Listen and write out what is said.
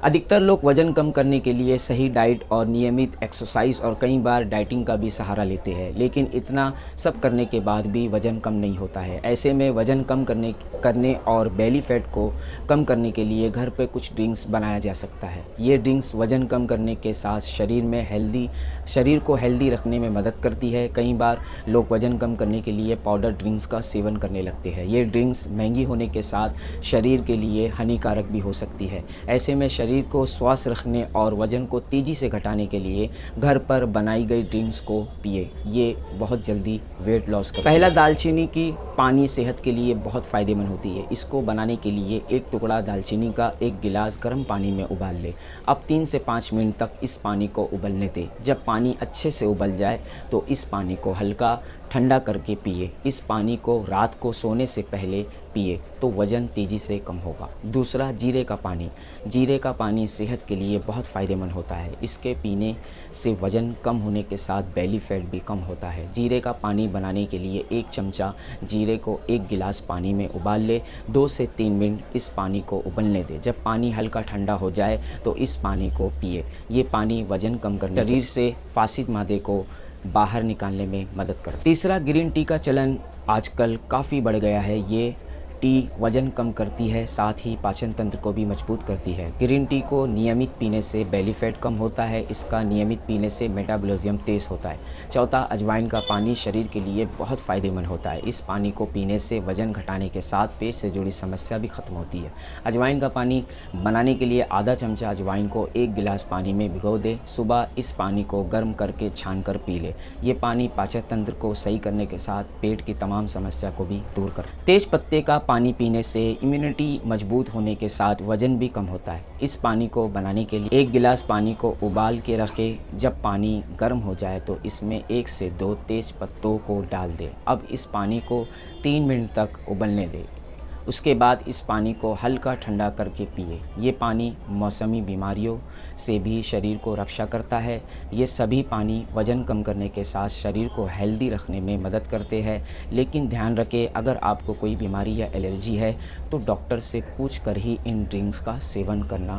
अधिकतर लोग वज़न कम करने के लिए सही डाइट और नियमित एक्सरसाइज और कई बार डाइटिंग का भी सहारा लेते हैं, लेकिन इतना सब करने के बाद भी वज़न कम नहीं होता है। ऐसे में वज़न कम करने करने और बेली फैट को कम करने के लिए घर पे कुछ ड्रिंक्स बनाया जा सकता है। ये ड्रिंक्स वज़न कम करने के साथ शरीर को हेल्दी रखने में मदद करती है। कई बार लोग वज़न कम करने के लिए पाउडर ड्रिंक्स का सेवन करने लगते हैं। ये ड्रिंक्स महंगी होने के साथ शरीर के लिए हानिकारक भी हो सकती है। ऐसे में शरीर को स्वस्थ रखने और वज़न को तेज़ी से घटाने के लिए घर पर बनाई गई ड्रिंक्स को पिए। ये बहुत जल्दी वेट लॉस कर पहला, दालचीनी की पानी सेहत के लिए बहुत फ़ायदेमंद होती है। इसको बनाने के लिए एक टुकड़ा दालचीनी का एक गिलास गर्म पानी में उबाल ले। अब 3 से 5 मिनट तक इस पानी को उबलने दें। जब पानी अच्छे से उबल जाए तो इस पानी को हल्का ठंडा करके पिए। इस पानी को रात को सोने से पहले पिए तो वज़न तेज़ी से कम होगा। दूसरा, जीरे का पानी। जीरे का पानी सेहत के लिए बहुत फ़ायदेमंद होता है। इसके पीने से वज़न कम होने के साथ बेली फैट भी कम होता है। जीरे का पानी बनाने के लिए 1 चमचा जीरे को 1 गिलास पानी में उबाल ले। 2 से 3 मिनट इस पानी को उबलने दें। जब पानी हल्का ठंडा हो जाए तो इस पानी को पिए। ये पानी वज़न कम करने, शरीर से फासिद मादे को बाहर निकालने में मदद करता है। तीसरा, ग्रीन टी का चलन आजकल काफ़ी बढ़ गया है। ये टी वज़न कम करती है, साथ ही पाचन तंत्र को भी मजबूत करती है। ग्रीन टी को नियमित पीने से बेली फैट कम होता है। इसका नियमित पीने से मेटाबॉलिज्म तेज़ होता है। चौथा, अजवाइन का पानी शरीर के लिए बहुत फ़ायदेमंद होता है। इस पानी को पीने से वज़न घटाने के साथ पेट से जुड़ी समस्या भी ख़त्म होती है। अजवाइन का पानी बनाने के लिए आधा चमचा अजवाइन को 1 गिलास पानी में भिगो दे। सुबह इस पानी को गर्म करके छान कर पी ले। ये पानी पाचन तंत्र को सही करने के साथ पेट की तमाम समस्या को भी दूर कर। तेज पत्ते का पानी पीने से इम्यूनिटी मजबूत होने के साथ वज़न भी कम होता है। इस पानी को बनाने के लिए 1 गिलास पानी को उबाल के रखें। जब पानी गर्म हो जाए तो इसमें 1 से 2 तेज पत्तों को डाल दें। अब इस पानी को 3 मिनट तक उबलने दें। उसके बाद इस पानी को हल्का ठंडा करके पिए। ये पानी मौसमी बीमारियों से भी शरीर को रक्षा करता है। ये सभी पानी वज़न कम करने के साथ शरीर को हेल्दी रखने में मदद करते हैं। लेकिन ध्यान रखें, अगर आपको कोई बीमारी या एलर्जी है तो डॉक्टर से पूछ कर ही इन ड्रिंक्स का सेवन करना